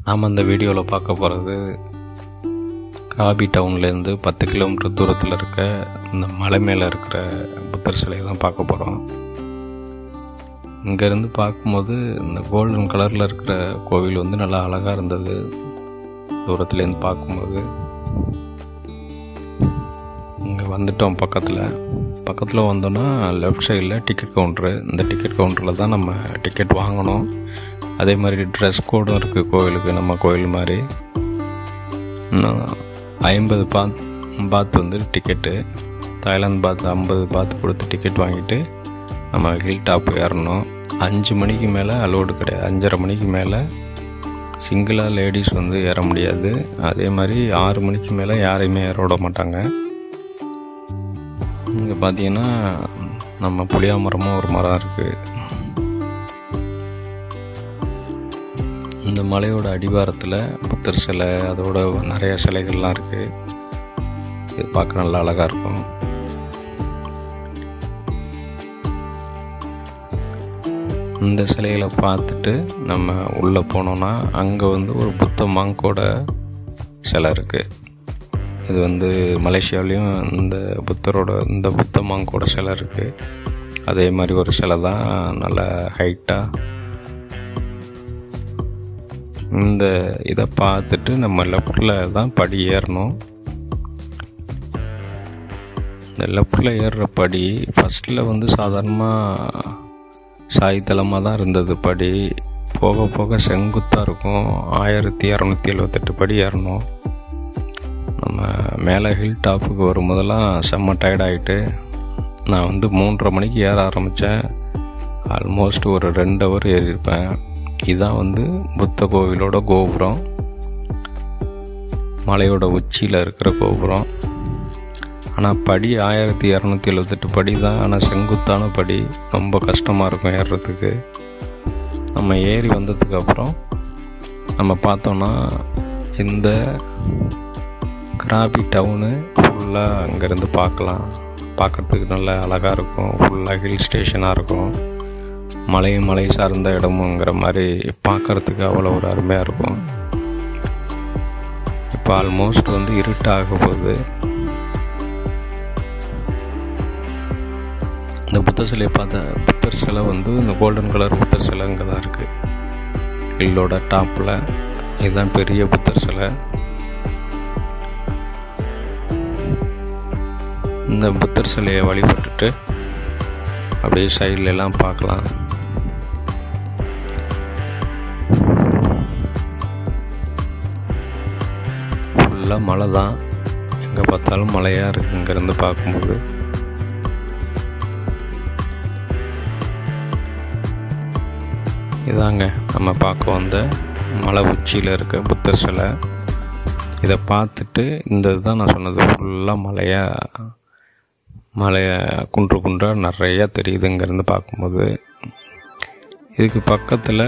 நாம் அந்த வீடியோவில் பார்க்க போகிறது கிராபி டவுன்லேருந்து 10 கிலோமீட்டர் தூரத்தில் இருக்க இந்த மலை மேலே இருக்கிற புத்தர் சிலையை தான் பார்க்க போகிறோம். இங்கேருந்து பார்க்கும்போது இந்த கோல்டன் கலரில் இருக்கிற கோவில் வந்து நல்லா அழகாக இருந்தது. தூரத்துலேருந்து பார்க்கும்போது இங்கே வந்துட்டோம். பக்கத்தில் வந்தோன்னா லெஃப்ட் சைடில் டிக்கெட் கவுண்ட்ரு. இந்த டிக்கெட் கவுண்டரில் தான் நம்ம டிக்கெட் வாங்கணும். அதே மாதிரி ட்ரெஸ் கோடும் இருக்குது கோவிலுக்கு, நம்ம கோவில் மாதிரி. இன்னும் 50 பாத் வந்து டிக்கெட்டு, தாய்லாந்து பாத் 50 பாத் கொடுத்து டிக்கெட் வாங்கிட்டு நம்ம ஹில் டாப் ஏறணும். 5 மணிக்கு மேலே அலோடு கிடையாது. 5:30 மணிக்கு மேலே சிங்கிளாக லேடிஸ் வந்து ஏற முடியாது. அதே மாதிரி 6 மணிக்கு மேலே யாரையுமே ஏற விட மாட்டாங்க. இங்கே பார்த்தீங்கன்னா நம்ம புளியா மரமும் ஒரு மரம் இருக்குது. இந்த மலையோட அடிவாரத்தில் புத்தர் சிலை, அதோட நிறைய சிலைகள்லாம் இருக்குது. இது பார்க்க நல்லா அழகாக இருக்கும். இந்த சிலைகளை பார்த்துட்டு நம்ம உள்ளே போனோன்னா அங்கே வந்து ஒரு புத்த மாங்கோட சிலை இருக்குது. இது வந்து மலேசியாவிலையும் இந்த புத்த மாங்கோட சிலை இருக்குது. அதே மாதிரி ஒரு சிலை தான், நல்ல ஹைட்டாக. இதை பார்த்துட்டு நம்ம லெஃப்டில் தான் படி ஏறணும். இந்த லெஃப்டில் ஏறுற படி ஃபஸ்ட்டில் வந்து சாதாரணமாக சாய்தளமாக தான் இருந்தது. படி போக போக செங்குத்தாக இருக்கும். 1278 படி ஏறணும். நம்ம மேலே ஹில் டாப்புக்கு வரும்போதெல்லாம் செம்ம டயர்டாகிட்டு நான் வந்து 3:30 மணிக்கு ஏற ஆரம்பித்தேன். ஆல்மோஸ்ட் ஒரு 2 ஹவர் ஏறியிருப்பேன். இதுதான் வந்து புத்த கோவிலோட கோபுரம், மலையோட உச்சியில் இருக்கிற கோபுரம். ஆனால் படி 1278 படி தான். ஆனால் செங்குத்தான படி, ரொம்ப கஷ்டமாக இருக்கும் ஏறுறதுக்கு. நம்ம ஏறி வந்ததுக்கப்புறம் நம்ம பார்த்தோன்னா இந்த கிராபி டவுனு ஃபுல்லாக அங்கேருந்து பார்க்குறதுக்கு நல்லா அழகாக இருக்கும். ஃபுல்லாக ஹில் ஸ்டேஷனாக இருக்கும். மலை சார்ந்த இடமுங்கிற மாதிரி பார்க்குறதுக்கு அவ்வளோ ஒரு அருமையாக இருக்கும். இப்போ ஆல்மோஸ்ட் வந்து இருட்டாக போகுது. இந்த புத்தர் சிலையை புத்தர் சிலை வந்து இந்த கோல்டன் கலர் புத்தர் சிலை அங்கே தான் இருக்குது, ஹில்லோட டாப்பில். இதுதான் பெரிய புத்தர் சிலை. இந்த புத்தர் சிலையை வழிபட்டுட்டு அப்படியே சைட்ல எல்லாம் பார்க்கலாம். ஃபுல்லாக மலை தான், எங்கே பார்த்தாலும் மலையாக இருக்குது இங்கேருந்து பார்க்கும்போது. இதாங்க நம்ம பார்க்க வந்த மலை உச்சியில் இருக்க புத்தர் சிலை. இதை பார்த்துட்டு இந்த இதுதான் நான் சொன்னது, ஃபுல்லாக மலையை குன்றாக நிறையா தெரியுது இங்கேருந்து பார்க்கும்போது. இதுக்கு பக்கத்தில்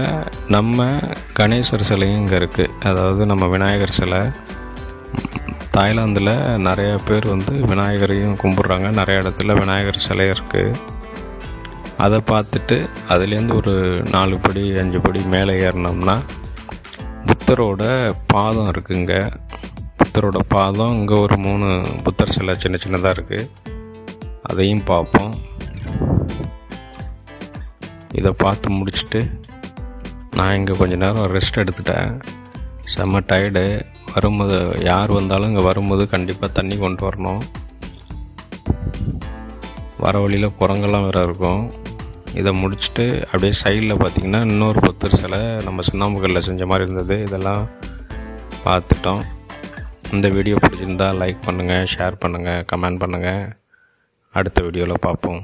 நம்ம கணேசர் சிலையும் இங்கே இருக்குது. அதாவது நம்ம விநாயகர் சிலை. தாய்லாந்தில் நிறைய பேர் வந்து விநாயகரையும் கும்பிட்றாங்க. நிறைய இடத்துல விநாயகர் சிலை இருக்குது. அதை பார்த்துட்டு அதுலேருந்து ஒரு 4 படி 5 படி மேலே ஏறினோம்னா புத்தரோட பாதம் இருக்குங்க. புத்தரோட பாதம் இங்கே ஒரு 3 புத்தர் சிலை சின்னதாக இருக்குது. அதையும் பார்ப்போம். இதை பார்த்து முடிச்சுட்டு நான் இங்கே கொஞ்ச நேரம் ரெஸ்ட் எடுத்துட்டேன். செம்ம டயர்டு. வரும்போது யார் வந்தாலும் இங்கே வரும்போது கண்டிப்பாக தண்ணி கொண்டு வரணும். வர வழியில் குரங்கெல்லாம் வேறு இருக்கும். இதை முடிச்சுட்டு அப்படியே சைடில் பார்த்திங்கன்னா இன்னொரு புத்தர் சிலை நம்ம சுண்ணாம்புக்கல்லில் செஞ்ச மாதிரி இருந்தது. இதெல்லாம் பார்த்துட்டோம். இந்த வீடியோ பிடிச்சிருந்தால் லைக் பண்ணுங்கள், ஷேர் பண்ணுங்கள், கமெண்ட் பண்ணுங்கள். அடுத்த வீடியோவில் பார்ப்போம்.